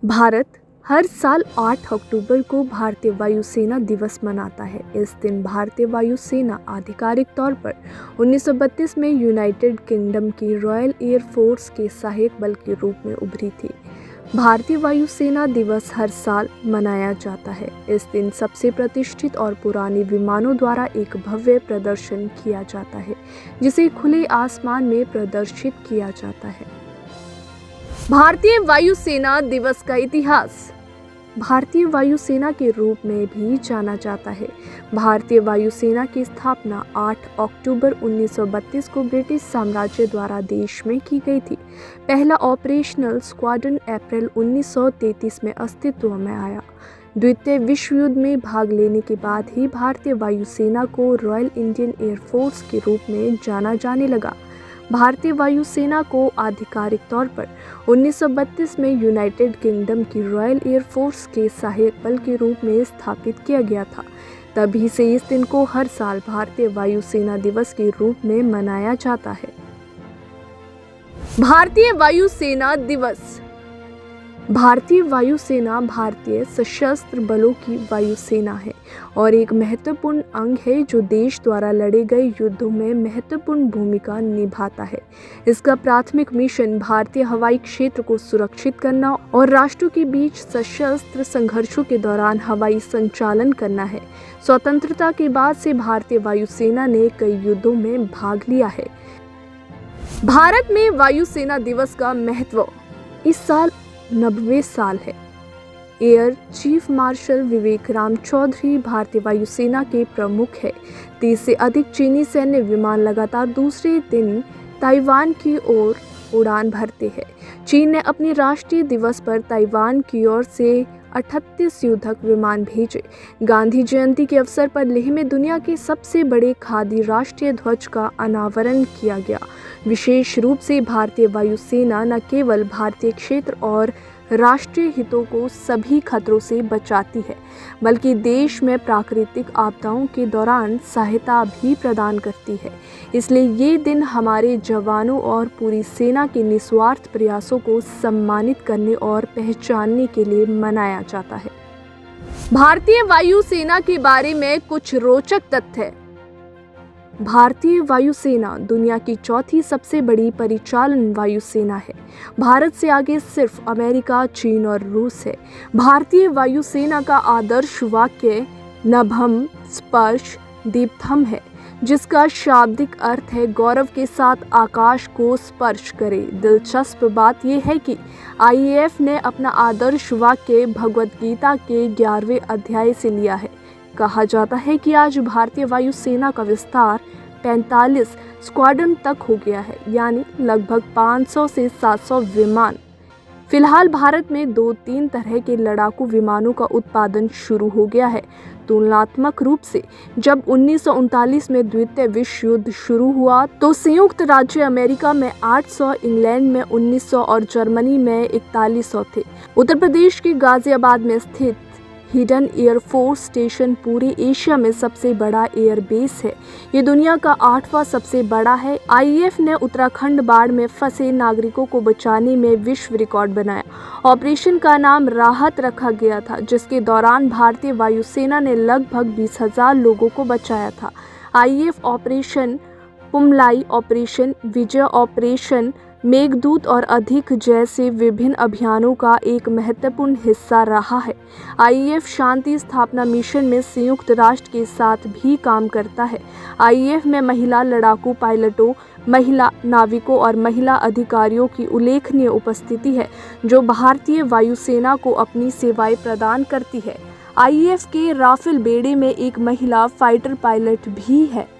भारत हर साल 8 अक्टूबर को भारतीय वायुसेना दिवस मनाता है। इस दिन भारतीय वायुसेना आधिकारिक तौर पर 1932 में यूनाइटेड किंगडम की रॉयल एयर फोर्स के सहायक बल के रूप में उभरी थी। भारतीय वायुसेना दिवस हर साल मनाया जाता है। इस दिन सबसे प्रतिष्ठित और पुराने विमानों द्वारा एक भव्य प्रदर्शन किया जाता है, जिसे खुले आसमान में प्रदर्शित किया जाता है। भारतीय वायुसेना दिवस का इतिहास। भारतीय वायुसेना के रूप में भी जाना जाता है। भारतीय वायुसेना की स्थापना 8 अक्टूबर 1932 को ब्रिटिश साम्राज्य द्वारा देश में की गई थी। पहला ऑपरेशनल स्क्वाड्रन अप्रैल 1933 में अस्तित्व में आया। द्वितीय विश्व युद्ध में भाग लेने के बाद ही भारतीय वायुसेना को रॉयल इंडियन एयर फोर्स के रूप में जाना जाने लगा। भारतीय वायुसेना को आधिकारिक तौर पर 1932 में यूनाइटेड किंगडम की रॉयल एयर फोर्स के सहायक बल के रूप में स्थापित किया गया था। तभी से इस दिन को हर साल भारतीय वायुसेना दिवस के रूप में मनाया जाता है। भारतीय वायुसेना दिवस। भारतीय वायुसेना भारतीय सशस्त्र बलों की वायुसेना है और एक महत्वपूर्ण अंग है जो देश द्वारा लड़े गए युद्धों में महत्वपूर्ण भूमिका निभाता है। इसका प्राथमिक मिशन भारतीय हवाई क्षेत्र को सुरक्षित करना और राष्ट्रों के बीच सशस्त्र संघर्षों के दौरान हवाई संचालन करना है। स्वतंत्रता के बाद से भारतीय वायुसेना ने कई युद्धों में भाग लिया है। भारत में वायुसेना दिवस का महत्व। इस साल 90वें साल है। एयर चीफ मार्शल विवेक राम चौधरी भारतीय वायुसेना के प्रमुख है। 30 से अधिक चीनी सैन्य विमान लगातार दूसरे दिन ताइवान की ओर उड़ान भरते हैं। चीन ने अपने राष्ट्रीय दिवस पर ताइवान की ओर से 38 युद्धक विमान भेजे। गांधी जयंती के अवसर पर लेह में दुनिया के सबसे बड़े खादी राष्ट्रीय ध्वज का अनावरण किया गया। विशेष रूप से भारतीय वायुसेना न केवल भारतीय क्षेत्र और राष्ट्रीय हितों को सभी खतरों से बचाती है, बल्कि देश में प्राकृतिक आपदाओं के दौरान सहायता भी प्रदान करती है। इसलिए ये दिन हमारे जवानों और पूरी सेना के निस्वार्थ प्रयासों को सम्मानित करने और पहचानने के लिए मनाया जाता है। भारतीय वायुसेना के बारे में कुछ रोचक तथ्य। भारतीय वायुसेना दुनिया की चौथी सबसे बड़ी परिचालन वायुसेना है। भारत से आगे सिर्फ अमेरिका, चीन और रूस है। भारतीय वायुसेना का आदर्श वाक्य नभम् स्पर्श दीप्तम् है, जिसका शाब्दिक अर्थ है गौरव के साथ आकाश को स्पर्श करे। दिलचस्प बात यह है कि IAF ने अपना आदर्श वाक्य भगवद गीता के 11वें अध्याय से लिया है। कहा जाता है कि आज भारतीय वायुसेना का विस्तार 45 स्क्वाड्रन तक हो गया है, यानी लगभग 500 से 700 विमान। फिलहाल भारत में 2-3 तरह के लड़ाकू विमानों का उत्पादन शुरू हो गया है। तुलनात्मक रूप से जब 1939 में द्वितीय विश्व युद्ध शुरू हुआ तो संयुक्त राज्य अमेरिका में 800, इंग्लैंड में 1900 और जर्मनी में 4100 थे। उत्तर प्रदेश के गाजियाबाद में स्थित हिडन एयर फोर्स स्टेशन पूरे एशिया में सबसे बड़ा एयर बेस है। ये दुनिया का 8वां सबसे बड़ा है। IAF ने उत्तराखंड बाढ़ में फंसे नागरिकों को बचाने में विश्व रिकॉर्ड बनाया। ऑपरेशन का नाम राहत रखा गया था, जिसके दौरान भारतीय वायुसेना ने लगभग 20,000 लोगों को बचाया था। IAF ऑपरेशन पुमलाई, ऑपरेशन विजय, ऑपरेशन मेघदूत और अधिक जैसे विभिन्न अभियानों का एक महत्वपूर्ण हिस्सा रहा है। IAF शांति स्थापना मिशन में संयुक्त राष्ट्र के साथ भी काम करता है। IAF में महिला लड़ाकू पायलटों, महिला नाविकों और महिला अधिकारियों की उल्लेखनीय उपस्थिति है, जो भारतीय वायुसेना को अपनी सेवाएं प्रदान करती है। IAF के राफेल बेड़े में एक महिला फाइटर पायलट भी है।